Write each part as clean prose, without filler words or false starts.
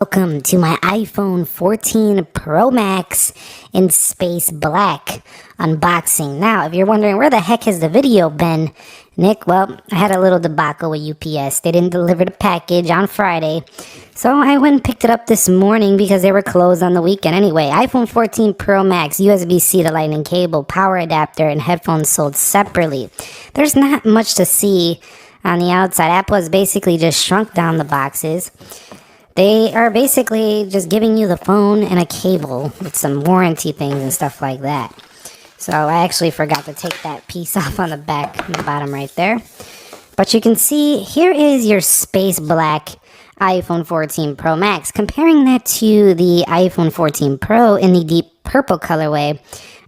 Welcome to my iPhone 14 Pro Max in space black unboxing. Now, if you're wondering where the heck has the video been, Nick, well, I had a little debacle with UPS. They didn't deliver the package on Friday, so I went and picked it up this morning because they were closed on the weekend. Anyway, iPhone 14 Pro Max, USB-C to lightning cable, power adapter, and headphones sold separately. There's not much to see on the outside. Apple has basically just shrunk down the boxes. They are basically just giving you the phone and a cable with some warranty things and stuff like that. So I actually forgot to take that piece off on the back and the bottom right there. But you can see here is your space black iPhone 14 Pro Max. Comparing that to the iPhone 14 Pro in the deep purple colorway,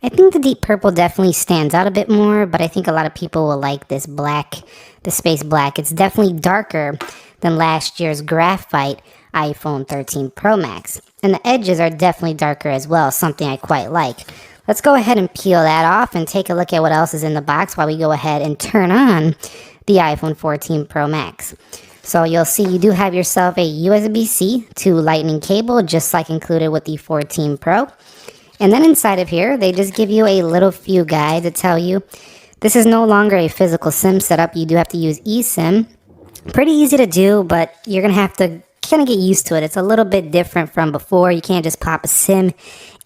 I think the deep purple definitely stands out a bit more, but I think a lot of people will like this black, the space black. It's definitely darker than last year's graphite iPhone 13 Pro Max. And the edges are definitely darker as well, something I quite like. Let's go ahead and peel that off and take a look at what else is in the box while we go ahead and turn on the iPhone 14 Pro Max. So you'll see you do have yourself a USB-C to lightning cable, just like included with the 14 Pro. And then inside of here, they just give you a little few guide to tell you this is no longer a physical SIM setup. You do have to use eSIM. Pretty easy to do, but you're going to have to kind of get used to it. It's a little bit different from before. You can't just pop a SIM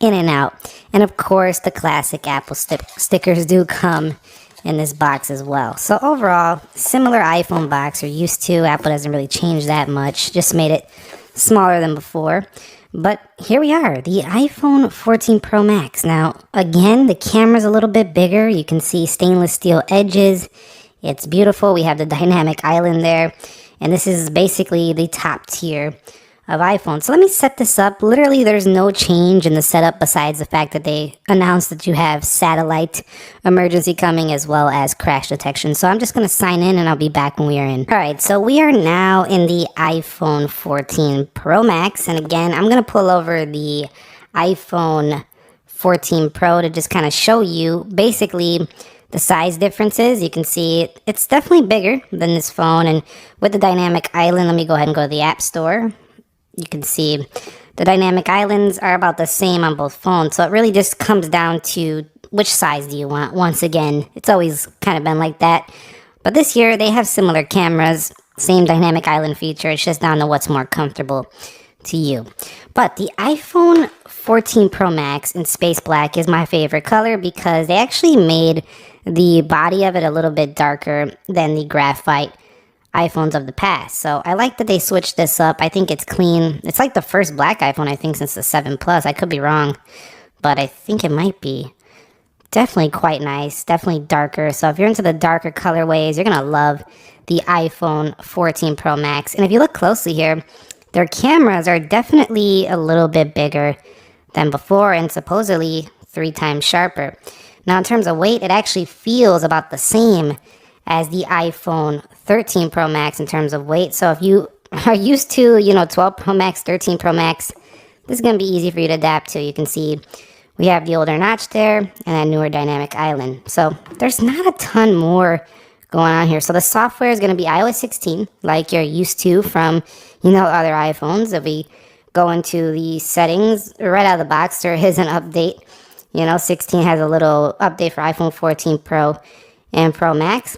in and out. And of course, the classic Apple stickers do come in this box as well. So overall, similar iPhone box you're used to. Apple doesn't really change that much. Just made it smaller than before. But here we are, the iPhone 14 Pro Max. Now, again, the camera's a little bit bigger. You can see stainless steel edges. It's beautiful. We have the dynamic island there. And this is basically the top tier of iPhone. So let me set this up. Literally, there's no change in the setup besides the fact that they announced that you have satellite emergency coming as well as crash detection. So I'm just going to sign in and I'll be back when we are in. All right, so we are now in the iPhone 14 Pro Max. And again, I'm going to pull over the iPhone 14 Pro to just kind of show you basically the size differences. You can see it's definitely bigger than this phone. And with the dynamic island, let me go ahead and go to the App Store. You can see the dynamic islands are about the same on both phones. So it really just comes down to which size do you want. Once again, it's always kind of been like that. But this year, they have similar cameras, same dynamic island feature. It's just down to what's more comfortable to you. But the iPhone 14 Pro Max in space black is my favorite color because they actually made the body of it a little bit darker than the graphite iPhones of the past. So I like that they switched this up. I think it's clean. It's like the first black iPhone, I think, since the 7 Plus. I could be wrong, but I think it might be. Definitely quite nice. Definitely darker. So if you're into the darker colorways, you're going to love the iPhone 14 Pro Max. And if you look closely here, their cameras are definitely a little bit bigger than before and supposedly 3 times sharper. Now, in terms of weight, it actually feels about the same as the iPhone 13 Pro Max in terms of weight. So if you are used to, 12 Pro Max, 13 Pro Max, this is going to be easy for you to adapt to. You can see we have the older notch there and that newer dynamic island. So there's not a ton more going on here. So the software is going to be iOS 16, like you're used to from, other iPhones. If we go into the settings, right out of the box, there is an update. 16 has a little update for iPhone 14 Pro and Pro Max.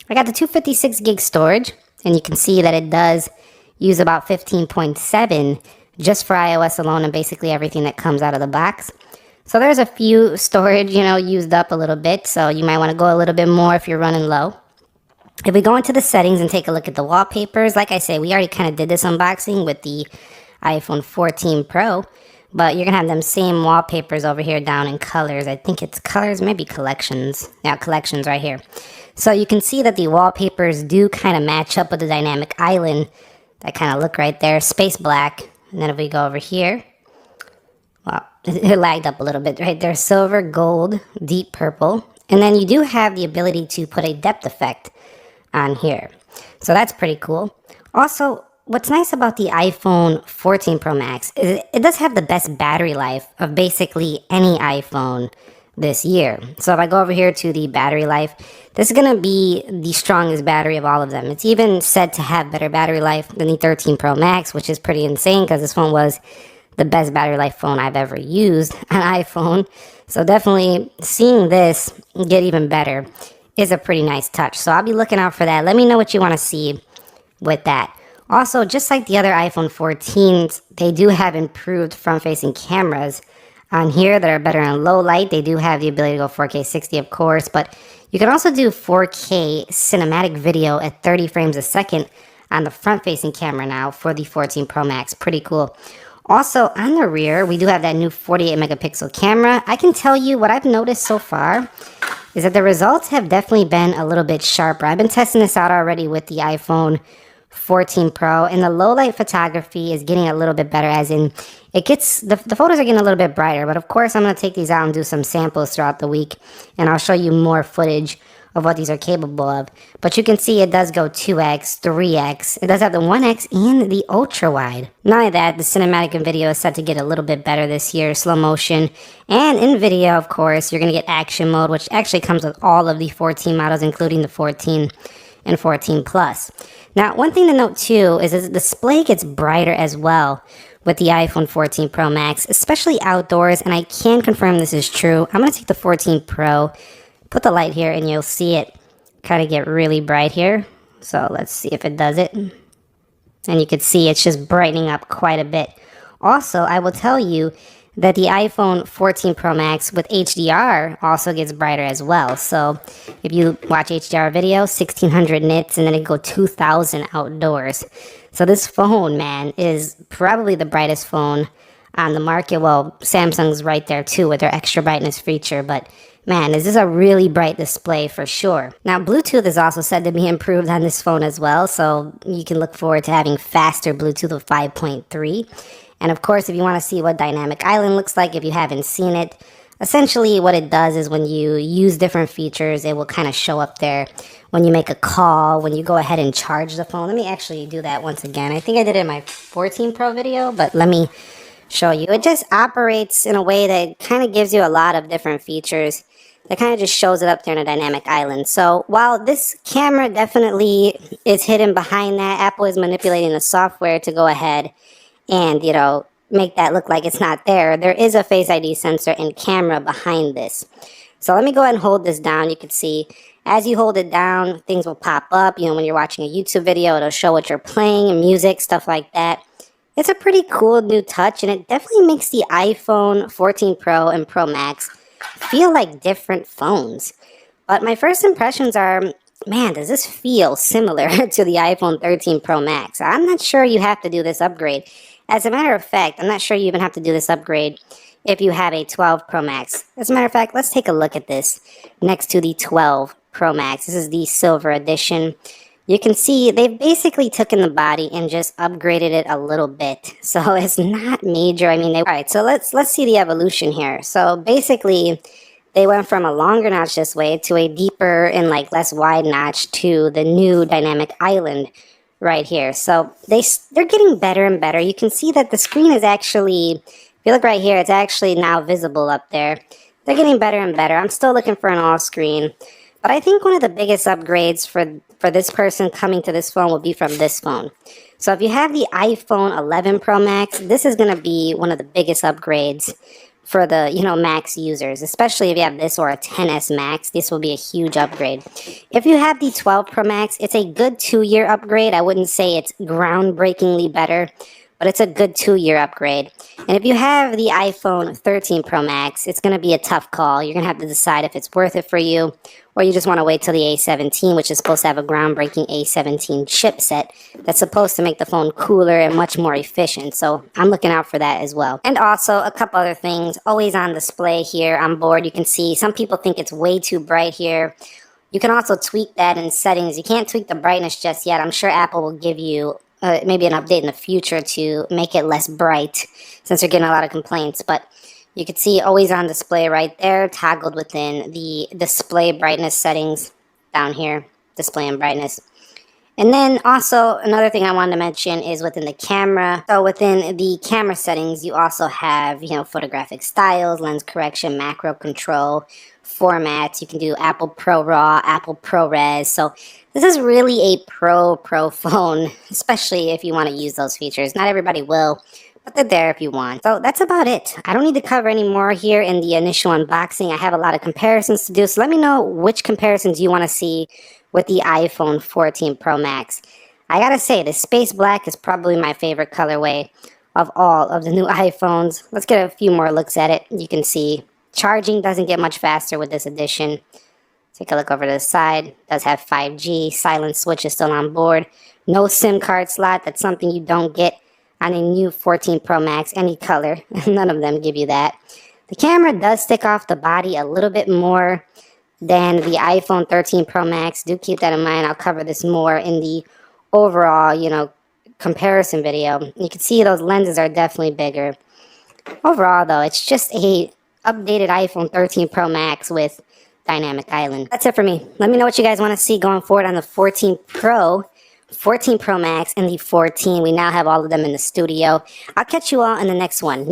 I got the 256 gig storage, and you can see that it does use about 15.7 just for iOS alone and basically everything that comes out of the box. So there's a few storage, used up a little bit, so you might want to go a little bit more if you're running low. If we go into the settings and take a look at the wallpapers, like I say, we already kind of did this unboxing with the iPhone 14 Pro. But you're going to have them same wallpapers over here down in colors. I think it's colors, maybe collections. Yeah, collections right here. So you can see that the wallpapers do kind of match up with the dynamic island. That kind of look right there. Space black. And then if we go over here, well, it lagged up a little bit right there. Silver, gold, deep purple. And then you do have the ability to put a depth effect on here. So that's pretty cool. Also, what's nice about the iPhone 14 Pro Max is it does have the best battery life of basically any iPhone this year. So if I go over here to the battery life, this is going to be the strongest battery of all of them. It's even said to have better battery life than the 13 Pro Max, which is pretty insane because this phone was the best battery life phone I've ever used, an iPhone. So definitely seeing this get even better is a pretty nice touch. So I'll be looking out for that. Let me know what you want to see with that. Also, just like the other iPhone 14s, they do have improved front-facing cameras on here that are better in low light. They do have the ability to go 4K 60, of course, but you can also do 4K cinematic video at 30 frames a second on the front-facing camera now for the 14 Pro Max. Pretty cool. Also, on the rear, we do have that new 48 megapixel camera. I can tell you what I've noticed so far is that the results have definitely been a little bit sharper. I've been testing this out already with the iPhone 14 Pro, and the low light photography is getting a little bit better, as in it gets the photos are getting a little bit brighter. But of course, I'm going to take these out and do some samples throughout the week, and I'll show you more footage of what these are capable of. But you can see it does go 2x, 3x. It does have the 1x and the ultra wide. Not only that, the cinematic and video is set to get a little bit better this year, slow motion. And in video, of course, you're going to get action mode, which actually comes with all of the 14 models, including the 14 and 14 Plus. Now, one thing to note too is that the display gets brighter as well with the iPhone 14 Pro Max, especially outdoors, and I can confirm this is true. I'm going to take the 14 Pro, put the light here, and you'll see it kind of get really bright here. So let's see if it does it. And you can see it's just brightening up quite a bit. Also, I will tell you that the iPhone 14 Pro Max with HDR also gets brighter as well. So if you watch HDR video, 1600 nits, and then it go 2000 outdoors. So this phone, man, is probably the brightest phone on the market. Well, Samsung's right there too with their extra brightness feature, but man, is this a really bright display for sure. Now, Bluetooth is also said to be improved on this phone as well, so you can look forward to having faster Bluetooth of 5.3. And of course, if you want to see what Dynamic Island looks like, if you haven't seen it, essentially what it does is when you use different features, it will kind of show up there when you make a call, when you go ahead and charge the phone. Let me actually do that once again. I think I did it in my 14 Pro video, but let me show you. It just operates in a way that kind of gives you a lot of different features that kind of just shows it up there in a dynamic island. So while this camera definitely is hidden behind that, Apple is manipulating the software to go ahead and, you know, make that look like it's not there. There is a Face ID sensor and camera behind this. So let me go ahead and hold this down. You can see as you hold it down, things will pop up. You know, when you're watching a YouTube video, it'll show what you're playing, music, stuff like that. It's a pretty cool new touch, and it definitely makes the iPhone 14 Pro and Pro Max feel like different phones. But my first impressions are, man, does this feel similar to the iPhone 13 Pro Max? I'm not sure you have to do this upgrade. As a matter of fact, I'm not sure you even have to do this upgrade if you have a 12 Pro Max. As a matter of fact, let's take a look at this next to the 12 Pro Max. This is the silver edition. You can see they've basically taken the body and just upgraded it a little bit. So it's not major. I mean, all right, so let's see the evolution here. So basically, they went from a longer notch this way to a deeper and like less wide notch to the new dynamic island right here. So they're getting better and better. You can see that the screen is actually, if you look right here, it's actually now visible up there. They're getting better and better. I'm still looking for an all screen. But I think one of the biggest upgrades for this person coming to this phone will be from this phone. So if you have the iPhone 11 Pro Max, this is going to be one of the biggest upgrades for the, you know, Max users, especially if you have this or a 10s Max. This will be a huge upgrade. If you have the 12 Pro Max, it's a good 2-year upgrade. I wouldn't say it's groundbreakingly better, but it's a good 2-year upgrade. And if you have the iPhone 13 Pro Max, it's going to be a tough call. You're going to have to decide if it's worth it for you, or you just want to wait till the A17, which is supposed to have a groundbreaking A17 chipset that's supposed to make the phone cooler and much more efficient. So I'm looking out for that as well. And also a couple other things, always on display here on board. You can see some people think it's way too bright here. You can also tweak that in settings. You can't tweak the brightness just yet. I'm sure Apple will give you maybe an update in the future to make it less bright, since you're getting a lot of complaints. But you can see always on display right there, toggled within the display brightness settings down here, display and brightness. And then also another thing I wanted to mention is within the camera. So within the camera settings, you also have, photographic styles, lens correction, macro control, formats. You can do Apple Pro RAW, Apple ProRes. So this is really a pro phone, especially if you want to use those features. Not everybody will, but they're there if you want. So that's about it. I don't need to cover any more here in the initial unboxing. I have a lot of comparisons to do, so let me know which comparisons you want to see with the iPhone 14 Pro Max. I gotta say, the space black is probably my favorite colorway of all of the new iPhones. Let's get a few more looks at it. You can see charging doesn't get much faster with this edition. Take a look over to the side. It does have 5G. Silent switch is still on board. No SIM card slot. That's something you don't get on a new 14 Pro Max, any color. None of them give you that. The camera does stick off the body a little bit more than the iPhone 13 Pro Max. Do keep that in mind. I'll cover this more in the overall, comparison video. You can see those lenses are definitely bigger. Overall, though, it's just a updated iPhone 13 Pro Max with Dynamic Island. That's it for me. Let me know what you guys want to see going forward on the 14 Pro, 14 Pro Max, and the 14. We now have all of them in the studio. I'll catch you all in the next one.